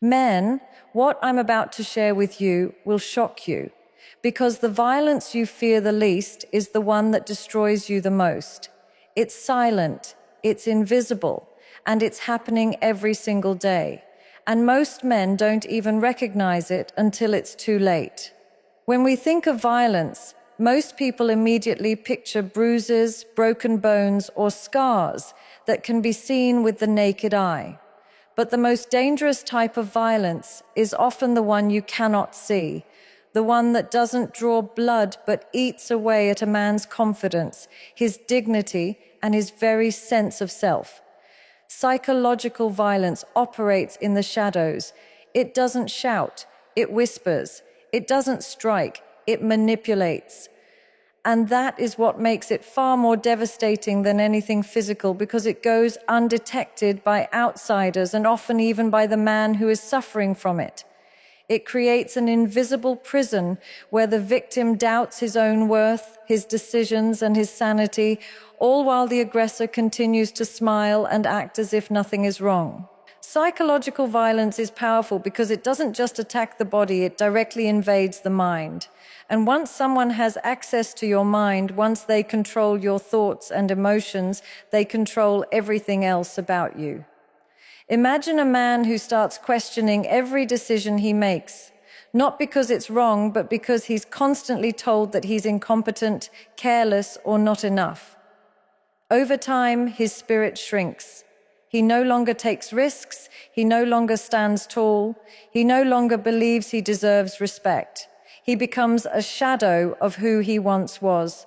Men, what I'm about to share with you will shock you, because the violence you fear the least is the one that destroys you the most. It's silent, it's invisible, and it's happening every single day. And most men don't even recognize it until it's too late. When we think of violence, most people immediately picture bruises, broken bones, or scars that can be seen with the naked eye. But the most dangerous type of violence is often the one you cannot see, the one that doesn't draw blood but eats away at a man's confidence, his dignity, and his very sense of self. Psychological violence operates in the shadows. It doesn't shout, it whispers. It doesn't strike, it manipulates. And that is what makes it far more devastating than anything physical, because it goes undetected by outsiders and often even by the man who is suffering from it. It creates an invisible prison where the victim doubts his own worth, his decisions, and his sanity, all while the aggressor continues to smile and act as if nothing is wrong. Psychological violence is powerful because it doesn't just attack the body, it directly invades the mind. And once someone has access to your mind, once they control your thoughts and emotions, they control everything else about you. Imagine a man who starts questioning every decision he makes, not because it's wrong, but because he's constantly told that he's incompetent, careless, or not enough. Over time, his spirit shrinks. He no longer takes risks, he no longer stands tall, he no longer believes he deserves respect. He becomes a shadow of who he once was.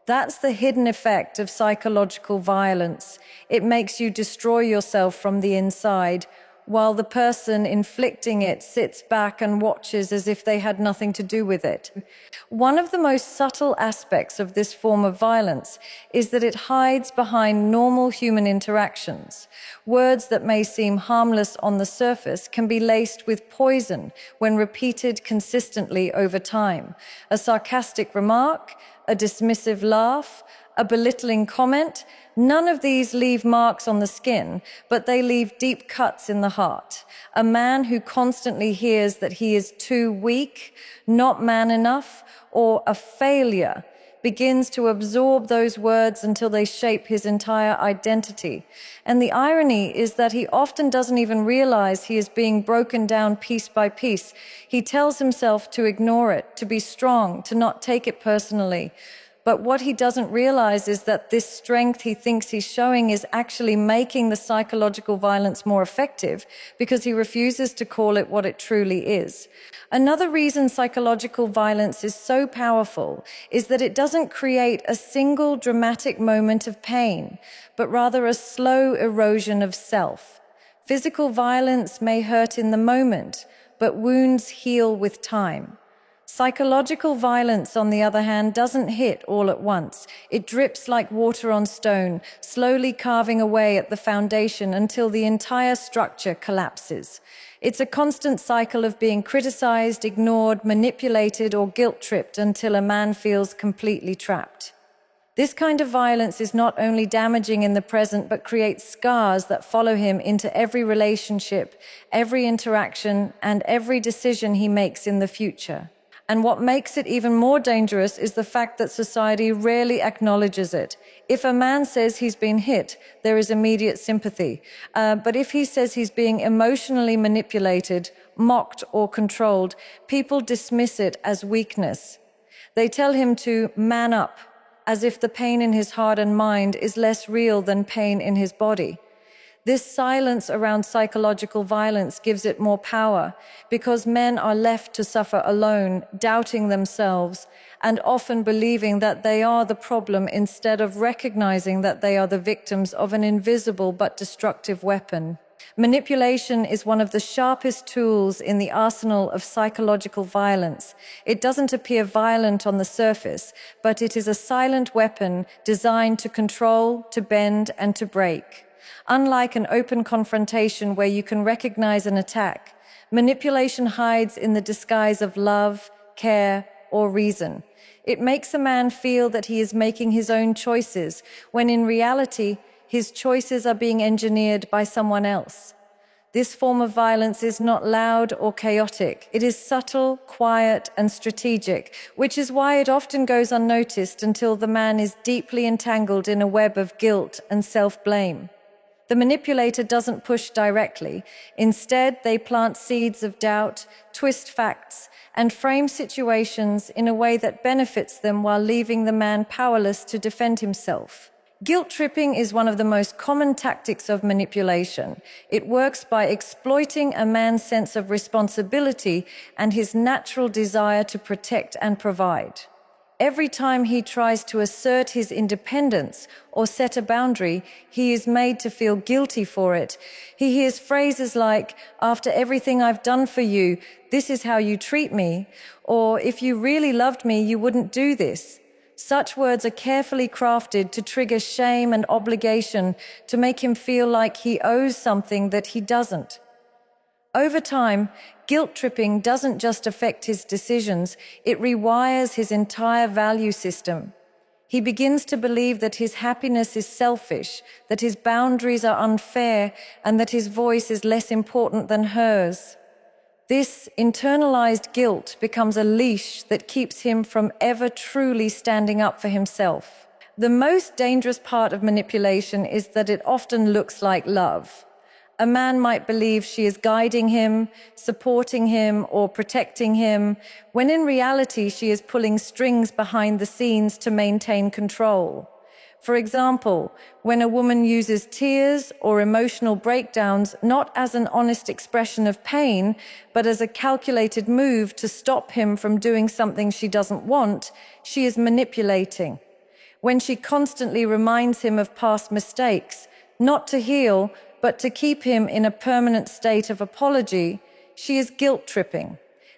That's the hidden effect of psychological violence. It makes you destroy yourself from the inside, while the person inflicting it sits back and watches as if they had nothing to do with it. One of the most subtle aspects of this form of violence is that it hides behind normal human interactions. Words that may seem harmless on the surface can be laced with poison when repeated consistently over time. A sarcastic remark, a dismissive laugh, a belittling comment, none of these leave marks on the skin, but they leave deep cuts in the heart. A man who constantly hears that he is too weak, not man enough, or a failure begins to absorb those words until they shape his entire identity. And the irony is that he often doesn't even realize he is being broken down piece by piece. He tells himself to ignore it, to be strong, to not take it personally. But what he doesn't realize is that this strength he thinks he's showing is actually making the psychological violence more effective, because he refuses to call it what it truly is. Another reason psychological violence is so powerful is that it doesn't create a single dramatic moment of pain, but rather a slow erosion of self. Physical violence may hurt in the moment, but wounds heal with time. Psychological violence, on the other hand, doesn't hit all at once. It drips like water on stone, slowly carving away at the foundation until the entire structure collapses. It's a constant cycle of being criticized, ignored, manipulated, or guilt-tripped until a man feels completely trapped. This kind of violence is not only damaging in the present, but creates scars that follow him into every relationship, every interaction, and every decision he makes in the future. And what makes it even more dangerous is the fact that society rarely acknowledges it. If a man says he's been hit, there is immediate sympathy. But if he says he's being emotionally manipulated, mocked, or controlled, people dismiss it as weakness. They tell him to man up, as if the pain in his heart and mind is less real than pain in his body. This silence around psychological violence gives it more power, because men are left to suffer alone, doubting themselves, and often believing that they are the problem instead of recognizing that they are the victims of an invisible but destructive weapon. Manipulation is one of the sharpest tools in the arsenal of psychological violence. It doesn't appear violent on the surface, but it is a silent weapon designed to control, to bend, and to break. Unlike an open confrontation where you can recognize an attack, manipulation hides in the disguise of love, care, or reason. It makes a man feel that he is making his own choices, when in reality, his choices are being engineered by someone else. This form of violence is not loud or chaotic. It is subtle, quiet, and strategic, which is why it often goes unnoticed until the man is deeply entangled in a web of guilt and self-blame. The manipulator doesn't push directly. Instead, they plant seeds of doubt, twist facts, and frame situations in a way that benefits them while leaving the man powerless to defend himself. Guilt tripping is one of the most common tactics of manipulation. It works by exploiting a man's sense of responsibility and his natural desire to protect and provide. Every time he tries to assert his independence or set a boundary, he is made to feel guilty for it. He hears phrases like, "After everything I've done for you, this is how you treat me," or "If you really loved me, you wouldn't do this." Such words are carefully crafted to trigger shame and obligation, to make him feel like he owes something that he doesn't. Over time, guilt tripping doesn't just affect his decisions, it rewires his entire value system. He begins to believe that his happiness is selfish, that his boundaries are unfair, and that his voice is less important than hers. This internalized guilt becomes a leash that keeps him from ever truly standing up for himself. The most dangerous part of manipulation is that it often looks like love. A man might believe she is guiding him, supporting him, or protecting him, when in reality she is pulling strings behind the scenes to maintain control. For example, when a woman uses tears or emotional breakdowns not as an honest expression of pain, but as a calculated move to stop him from doing something she doesn't want, she is manipulating. When she constantly reminds him of past mistakes, not to heal, but to keep him in a permanent state of apology, she is guilt tripping.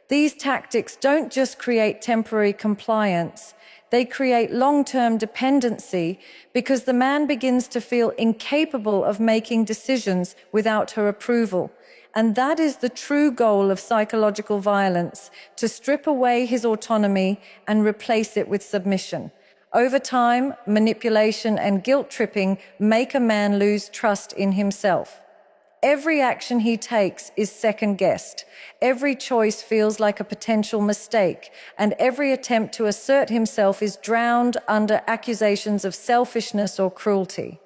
These tactics don't just create temporary compliance, they create long-term dependency because the man begins to feel incapable of making decisions without her approval. And that is the true goal of psychological violence, to strip away his autonomy and replace it with submission. Over time, manipulation and guilt tripping make a man lose trust in himself. Every action he takes is second-guessed. Every choice feels like a potential mistake, and every attempt to assert himself is drowned under accusations of selfishness or cruelty.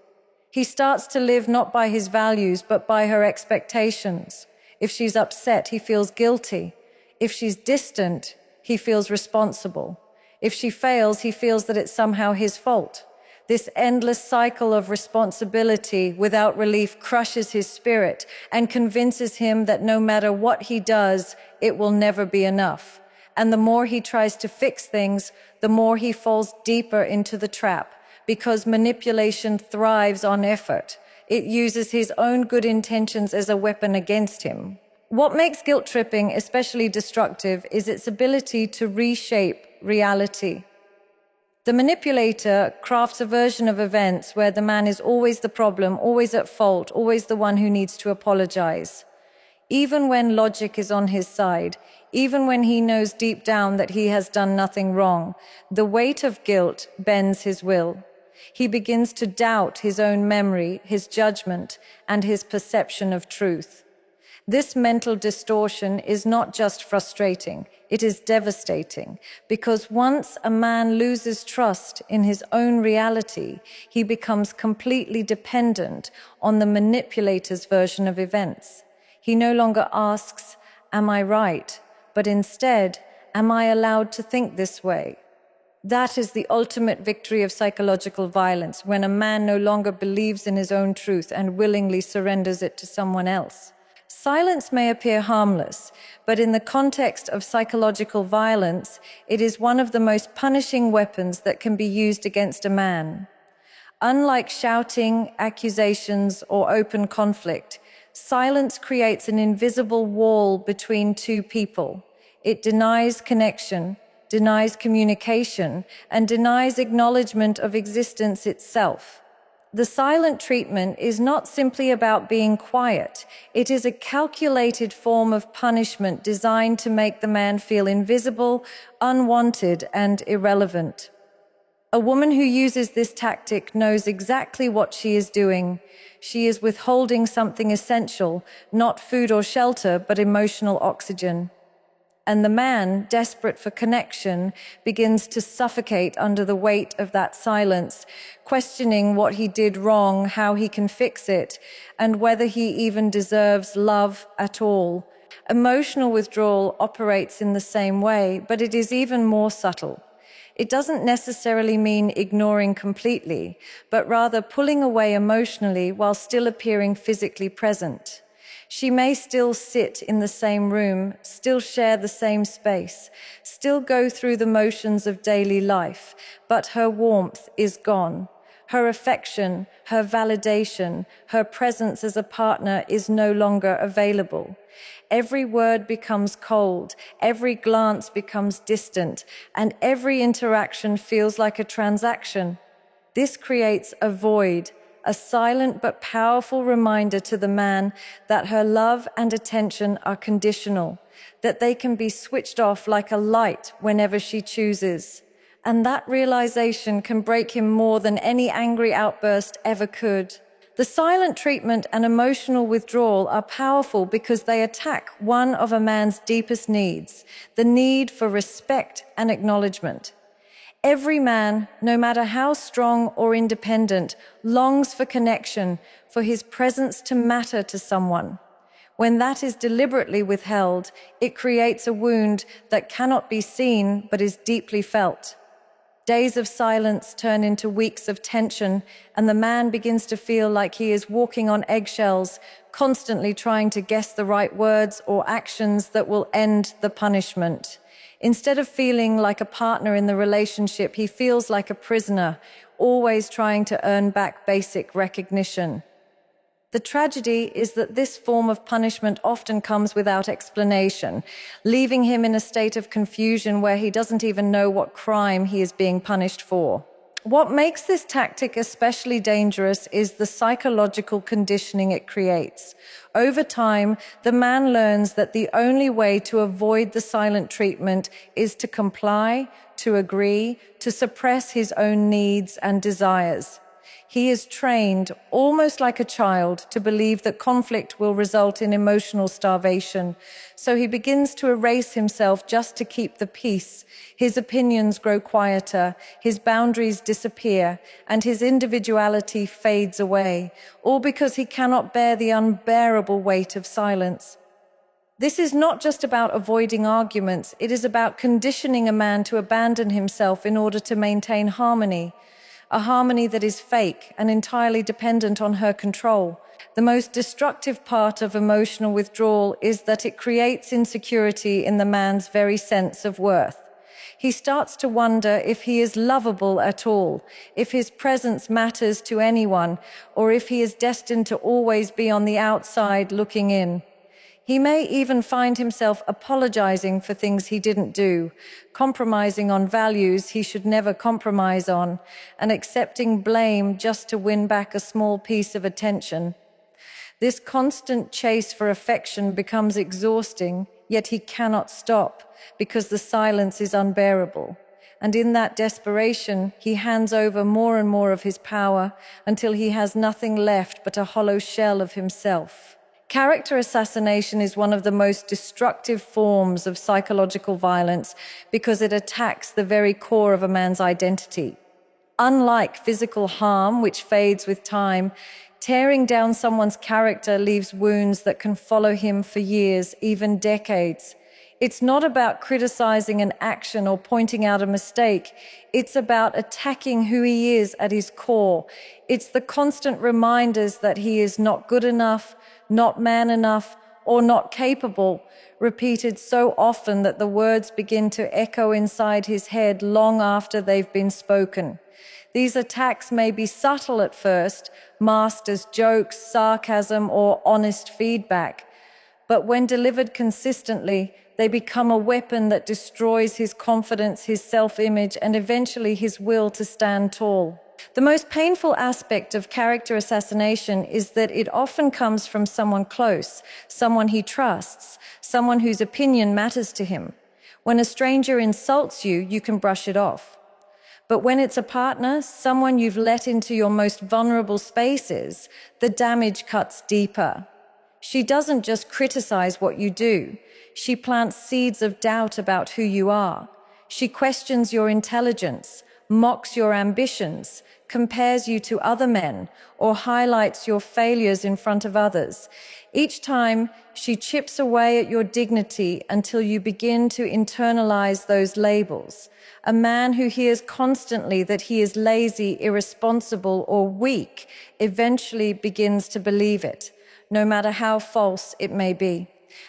He starts to live not by his values, but by her expectations. If she's upset, he feels guilty. If she's distant, he feels responsible. If she fails, he feels that it's somehow his fault. This endless cycle of responsibility without relief crushes his spirit and convinces him that no matter what he does, it will never be enough. And the more he tries to fix things, the more he falls deeper into the trap, because manipulation thrives on effort. It uses his own good intentions as a weapon against him. What makes guilt tripping especially destructive is its ability to reshape reality. The manipulator crafts a version of events where the man is always the problem, always at fault, always the one who needs to apologize. Even when logic is on his side, even when he knows deep down that he has done nothing wrong, the weight of guilt bends his will. He begins to doubt his own memory, his judgment, and his perception of truth. This mental distortion is not just frustrating, it is devastating, because once a man loses trust in his own reality, he becomes completely dependent on the manipulator's version of events. He no longer asks, "Am I right?" but instead, "Am I allowed to think this way?" That is the ultimate victory of psychological violence, when a man no longer believes in his own truth and willingly surrenders it to someone else. Silence may appear harmless, but in the context of psychological violence, it is one of the most punishing weapons that can be used against a man. Unlike shouting, accusations, or open conflict, silence creates an invisible wall between two people. It denies connection, denies communication, and denies acknowledgement of existence itself. The silent treatment is not simply about being quiet. It is a calculated form of punishment designed to make the man feel invisible, unwanted, and irrelevant. A woman who uses this tactic knows exactly what she is doing. She is withholding something essential, not food or shelter, but emotional oxygen. And the man, desperate for connection, begins to suffocate under the weight of that silence, questioning what he did wrong, how he can fix it, and whether he even deserves love at all. Emotional withdrawal operates in the same way, but it is even more subtle. It doesn't necessarily mean ignoring completely, but rather pulling away emotionally while still appearing physically present. She may still sit in the same room, still share the same space, still go through the motions of daily life, but her warmth is gone. Her affection, her validation, her presence as a partner is no longer available. Every word becomes cold, every glance becomes distant, and every interaction feels like a transaction. This creates a void, a silent but powerful reminder to the man that her love and attention are conditional, that they can be switched off like a light whenever she chooses. And that realization can break him more than any angry outburst ever could. The silent treatment and emotional withdrawal are powerful because they attack one of a man's deepest needs, the need for respect and acknowledgement. Every man, no matter how strong or independent, longs for connection, for his presence to matter to someone. When that is deliberately withheld, it creates a wound that cannot be seen but is deeply felt. Days of silence turn into weeks of tension, and the man begins to feel like he is walking on eggshells, constantly trying to guess the right words or actions that will end the punishment. Instead of feeling like a partner in the relationship, he feels like a prisoner, always trying to earn back basic recognition. The tragedy is that this form of punishment often comes without explanation, leaving him in a state of confusion where he doesn't even know what crime he is being punished for. What makes this tactic especially dangerous is the psychological conditioning it creates. Over time, the man learns that the only way to avoid the silent treatment is to comply, to agree, to suppress his own needs and desires. He is trained, almost like a child, to believe that conflict will result in emotional starvation. So he begins to erase himself just to keep the peace. His opinions grow quieter, his boundaries disappear, and his individuality fades away, all because he cannot bear the unbearable weight of silence. This is not just about avoiding arguments, it is about conditioning a man to abandon himself in order to maintain harmony. A harmony that is fake and entirely dependent on her control. The most destructive part of emotional withdrawal is that it creates insecurity in the man's very sense of worth. He starts to wonder if he is lovable at all, if his presence matters to anyone, or if he is destined to always be on the outside looking in. He may even find himself apologizing for things he didn't do, compromising on values he should never compromise on, and accepting blame just to win back a small piece of attention. This constant chase for affection becomes exhausting, yet he cannot stop because the silence is unbearable. And in that desperation, he hands over more and more of his power until he has nothing left but a hollow shell of himself. Character assassination is one of the most destructive forms of psychological violence because it attacks the very core of a man's identity. Unlike physical harm, which fades with time, tearing down someone's character leaves wounds that can follow him for years, even decades. It's not about criticizing an action or pointing out a mistake. It's about attacking who he is at his core. It's the constant reminders that he is not good enough, not man enough, or not capable, repeated so often that the words begin to echo inside his head long after they've been spoken. These attacks may be subtle at first, masked as jokes, sarcasm, or honest feedback. But when delivered consistently, they become a weapon that destroys his confidence, his self-image, and eventually his will to stand tall. The most painful aspect of character assassination is that it often comes from someone close, someone he trusts, someone whose opinion matters to him. When a stranger insults you, you can brush it off. But when it's a partner, someone you've let into your most vulnerable spaces, the damage cuts deeper. She doesn't just criticize what you do. She plants seeds of doubt about who you are. She questions your intelligence, mocks your ambitions, compares you to other men, or highlights your failures in front of others. Each time, she chips away at your dignity until you begin to internalize those labels. A man who hears constantly that he is lazy, irresponsible, or weak eventually begins to believe it, no matter how false it may be.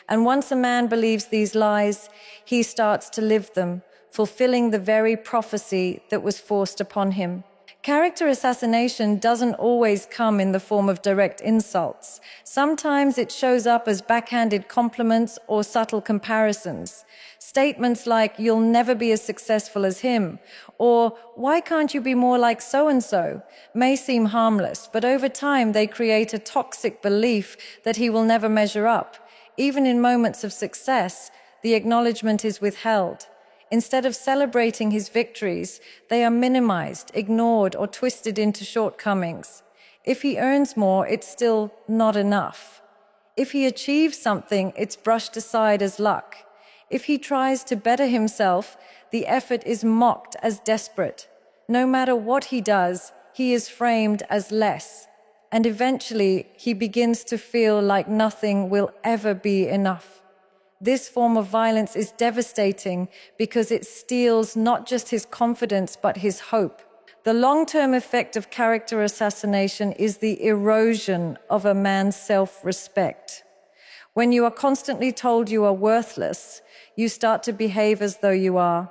And once a man believes these lies, he starts to live them, fulfilling the very prophecy that was forced upon him. Character assassination doesn't always come in the form of direct insults. Sometimes it shows up as backhanded compliments or subtle comparisons. Statements like, "You'll never be as successful as him," or "Why can't you be more like so-and-so?" may seem harmless, but over time they create a toxic belief that he will never measure up. Even in moments of success, the acknowledgement is withheld. Instead of celebrating his victories, they are minimized, ignored, or twisted into shortcomings. If he earns more, it's still not enough. If he achieves something, it's brushed aside as luck. If he tries to better himself, the effort is mocked as desperate. No matter what he does, he is framed as less. And eventually, he begins to feel like nothing will ever be enough. This form of violence is devastating because it steals not just his confidence, but his hope. The long-term effect of character assassination is the erosion of a man's self-respect. When you are constantly told you are worthless, you start to behave as though you are.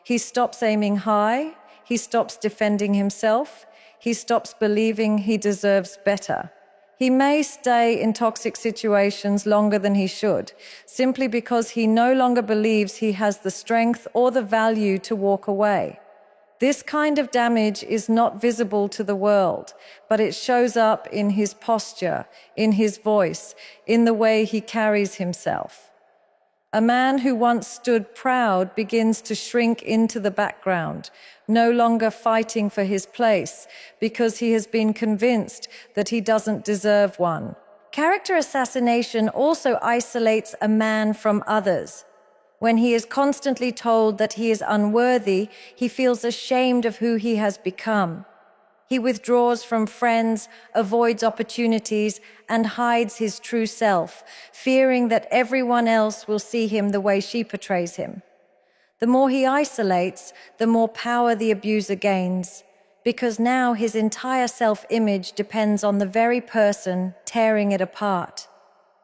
He stops aiming high, he stops defending himself, he stops believing he deserves better. He may stay in toxic situations longer than he should, simply because he no longer believes he has the strength or the value to walk away. This kind of damage is not visible to the world, but it shows up in his posture, in his voice, in the way he carries himself. A man who once stood proud begins to shrink into the background, no longer fighting for his place because he has been convinced that he doesn't deserve one. Character assassination also isolates a man from others. When he is constantly told that he is unworthy, he feels ashamed of who he has become. He withdraws from friends, avoids opportunities, and hides his true self, fearing that everyone else will see him the way she portrays him. The more he isolates, the more power the abuser gains, because now his entire self-image depends on the very person tearing it apart.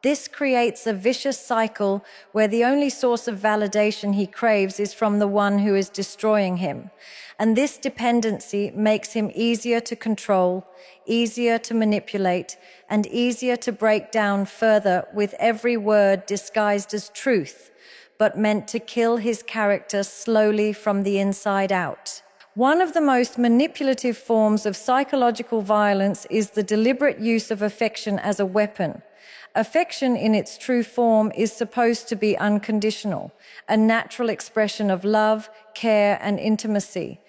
This creates a vicious cycle where the only source of validation he craves is from the one who is destroying him. And this dependency makes him easier to control, easier to manipulate, and easier to break down further with every word disguised as truth, but meant to kill his character slowly from the inside out. One of the most manipulative forms of psychological violence is the deliberate use of affection as a weapon. Affection in its true form is supposed to be unconditional, a natural expression of love, care, and intimacy.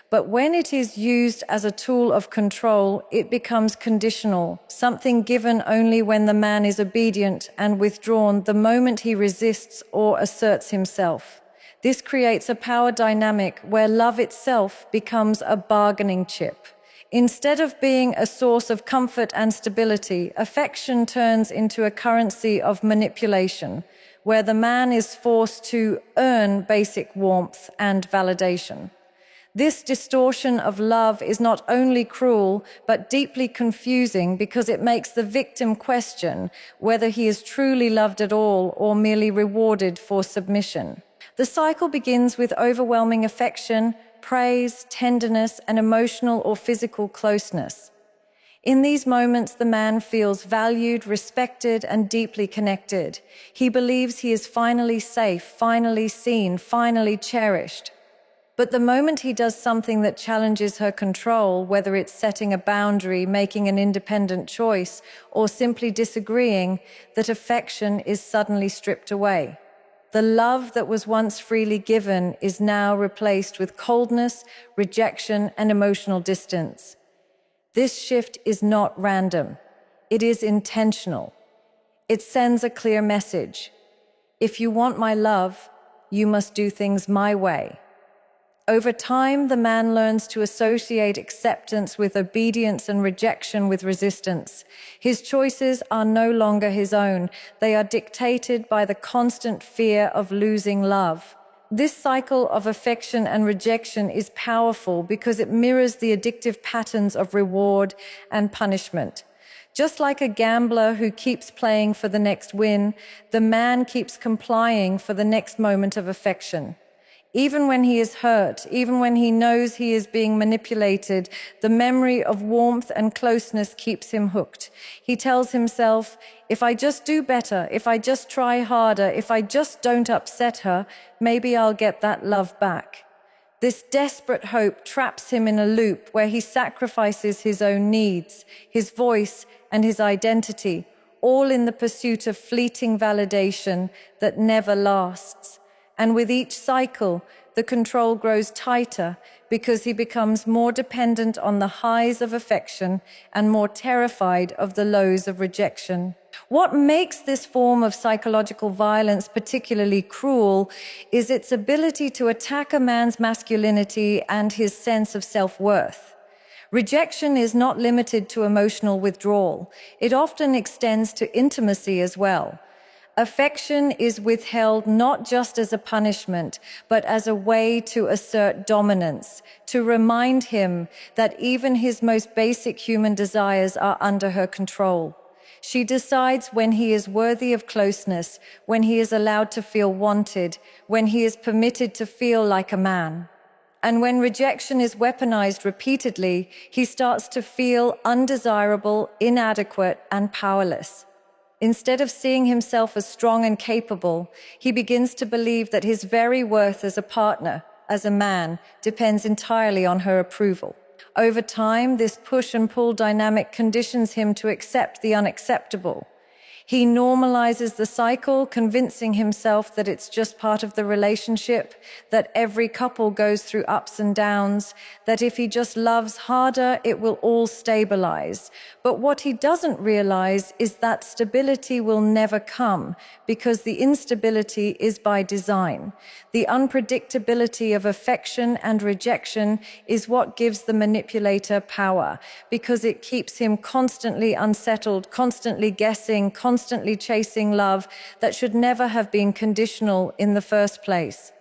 But when it is used as a tool of control, it becomes conditional, something given only when the man is obedient and withdrawn the moment he resists or asserts himself. This creates a power dynamic where love itself becomes a bargaining chip. Instead of being a source of comfort and stability, affection turns into a currency of manipulation, where the man is forced to earn basic warmth and validation. This distortion of love is not only cruel, but deeply confusing because it makes the victim question whether he is truly loved at all or merely rewarded for submission. The cycle begins with overwhelming affection, praise, tenderness, and emotional or physical closeness. In these moments, the man feels valued, respected, and deeply connected. He believes he is finally safe, finally seen, finally cherished. But the moment he does something that challenges her control, whether it's setting a boundary, making an independent choice, or simply disagreeing, that affection is suddenly stripped away. The love that was once freely given is now replaced with coldness, rejection, and emotional distance. This shift is not random. It is intentional. It sends a clear message. If you want my love, you must do things my way. Over time, the man learns to associate acceptance with obedience and rejection with resistance. His choices are no longer his own. They are dictated by the constant fear of losing love. This cycle of affection and rejection is powerful because it mirrors the addictive patterns of reward and punishment. Just like a gambler who keeps playing for the next win, the man keeps complying for the next moment of affection. Even when he is hurt, even when he knows he is being manipulated, the memory of warmth and closeness keeps him hooked. He tells himself, if I just do better, if I just try harder, if I just don't upset her, maybe I'll get that love back. This desperate hope traps him in a loop where he sacrifices his own needs, his voice, and his identity, all in the pursuit of fleeting validation that never lasts. And with each cycle, the control grows tighter because he becomes more dependent on the highs of affection and more terrified of the lows of rejection. What makes this form of psychological violence particularly cruel is its ability to attack a man's masculinity and his sense of self-worth. Rejection is not limited to emotional withdrawal. It often extends to intimacy as well. Affection is withheld not just as a punishment, but as a way to assert dominance, to remind him that even his most basic human desires are under her control. She decides when he is worthy of closeness, when he is allowed to feel wanted, when he is permitted to feel like a man. And when rejection is weaponized repeatedly, he starts to feel undesirable, inadequate, and powerless. Instead of seeing himself as strong and capable, he begins to believe that his very worth as a partner, as a man, depends entirely on her approval. Over time, this push and pull dynamic conditions him to accept the unacceptable. He normalizes the cycle, convincing himself that it's just part of the relationship, that every couple goes through ups and downs, that if he just loves harder, it will all stabilize. But what he doesn't realize is that stability will never come because the instability is by design. The unpredictability of affection and rejection is what gives the manipulator power because it keeps him constantly unsettled, constantly guessing, constantly chasing love that should never have been conditional in the first place.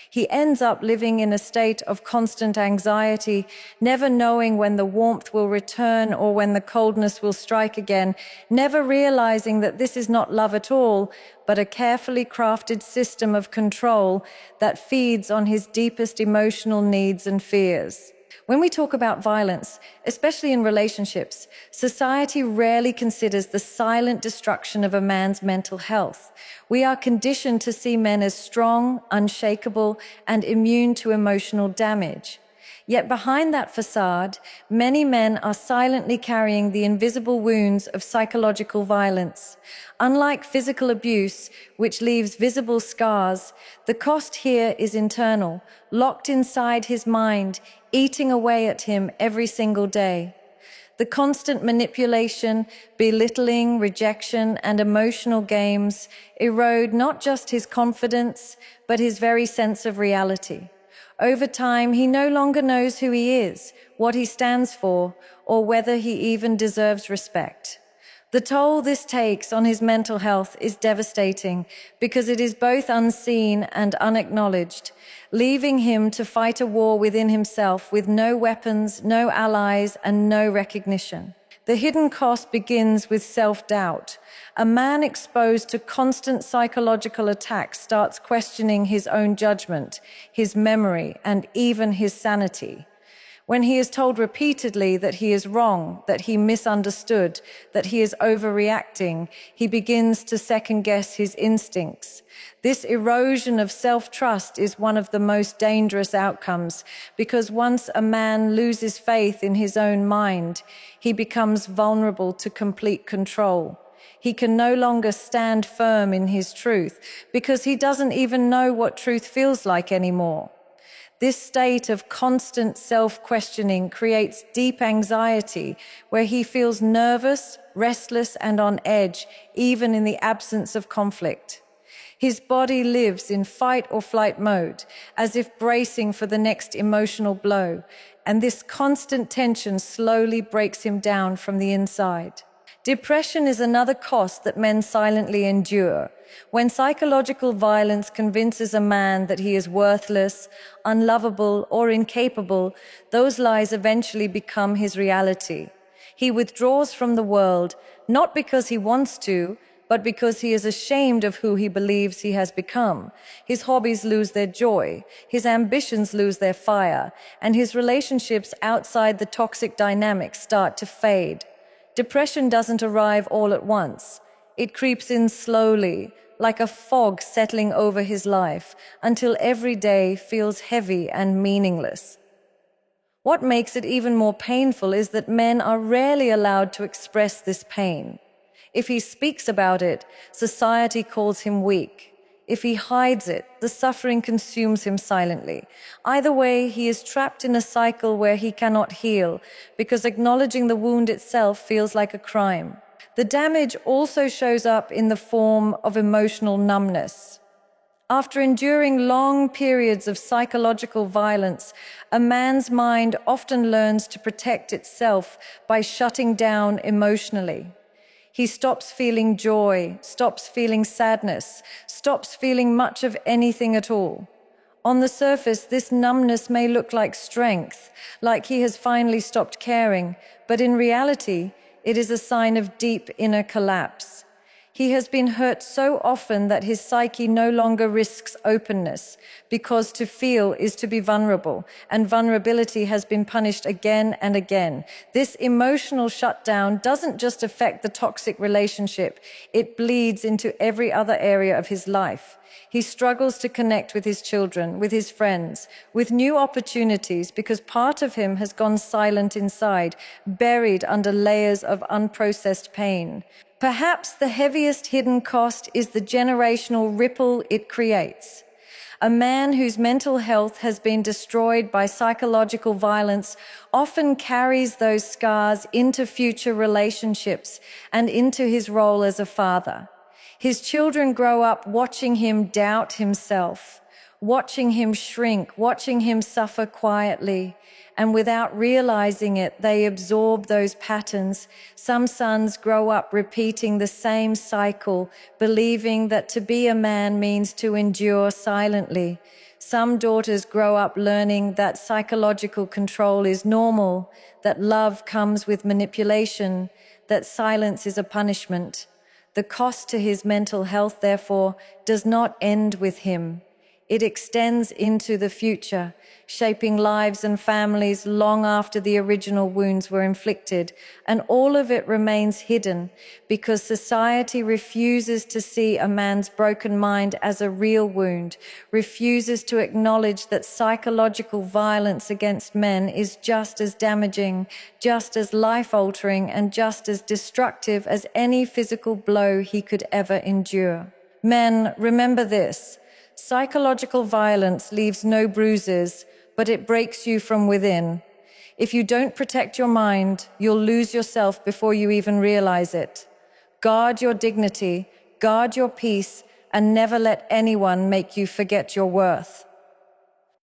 He ends up living in a state of constant anxiety, never knowing when the warmth will return or when the coldness will strike again, never realizing that this is not love at all, but a carefully crafted system of control that feeds on his deepest emotional needs and fears. When we talk about violence, especially in relationships, society rarely considers the silent destruction of a man's mental health. We are conditioned to see men as strong, unshakable, and immune to emotional damage. Yet behind that facade, many men are silently carrying the invisible wounds of psychological violence. Unlike physical abuse, which leaves visible scars, the cost here is internal, locked inside his mind, eating away at him every single day. The constant manipulation, belittling, rejection, and emotional games erode not just his confidence, but his very sense of reality. Over time, he no longer knows who he is, what he stands for, or whether he even deserves respect. The toll this takes on his mental health is devastating because it is both unseen and unacknowledged, leaving him to fight a war within himself with no weapons, no allies, and no recognition. The hidden cost begins with self-doubt. A man exposed to constant psychological attacks starts questioning his own judgment, his memory, and even his sanity. When he is told repeatedly that he is wrong, that he misunderstood, that he is overreacting, he begins to second-guess his instincts. This erosion of self-trust is one of the most dangerous outcomes because once a man loses faith in his own mind, he becomes vulnerable to complete control. He can no longer stand firm in his truth because he doesn't even know what truth feels like anymore. This state of constant self-questioning creates deep anxiety where he feels nervous, restless, and on edge, even in the absence of conflict. His body lives in fight or flight mode, as if bracing for the next emotional blow, and this constant tension slowly breaks him down from the inside. Depression is another cost that men silently endure. When psychological violence convinces a man that he is worthless, unlovable, or incapable, those lies eventually become his reality. He withdraws from the world, not because he wants to, but because he is ashamed of who he believes he has become. His hobbies lose their joy, his ambitions lose their fire, and his relationships outside the toxic dynamics start to fade. Depression doesn't arrive all at once. It creeps in slowly, like a fog settling over his life, until every day feels heavy and meaningless. What makes it even more painful is that men are rarely allowed to express this pain. If he speaks about it, society calls him weak. If he hides it, the suffering consumes him silently. Either way, he is trapped in a cycle where he cannot heal, because acknowledging the wound itself feels like a crime. The damage also shows up in the form of emotional numbness. After enduring long periods of psychological violence, a man's mind often learns to protect itself by shutting down emotionally. He stops feeling joy, stops feeling sadness, stops feeling much of anything at all. On the surface, this numbness may look like strength, like he has finally stopped caring, but in reality, it is a sign of deep inner collapse. He has been hurt so often that his psyche no longer risks openness, because to feel is to be vulnerable, and vulnerability has been punished again and again. This emotional shutdown doesn't just affect the toxic relationship, it bleeds into every other area of his life. He struggles to connect with his children, with his friends, with new opportunities, because part of him has gone silent inside, buried under layers of unprocessed pain. Perhaps the heaviest hidden cost is the generational ripple it creates. A man whose mental health has been destroyed by psychological violence often carries those scars into future relationships and into his role as a father. His children grow up watching him doubt himself, watching him shrink, watching him suffer quietly, and without realizing it, they absorb those patterns. Some sons grow up repeating the same cycle, believing that to be a man means to endure silently. Some daughters grow up learning that psychological control is normal, that love comes with manipulation, that silence is a punishment. The cost to his mental health, therefore, does not end with him. It extends into the future, shaping lives and families long after the original wounds were inflicted, and all of it remains hidden because society refuses to see a man's broken mind as a real wound, refuses to acknowledge that psychological violence against men is just as damaging, just as life-altering, and just as destructive as any physical blow he could ever endure. Men, remember this. Psychological violence leaves no bruises, but it breaks you from within. If you don't protect your mind, you'll lose yourself before you even realize it. Guard your dignity, guard your peace, and never let anyone make you forget your worth.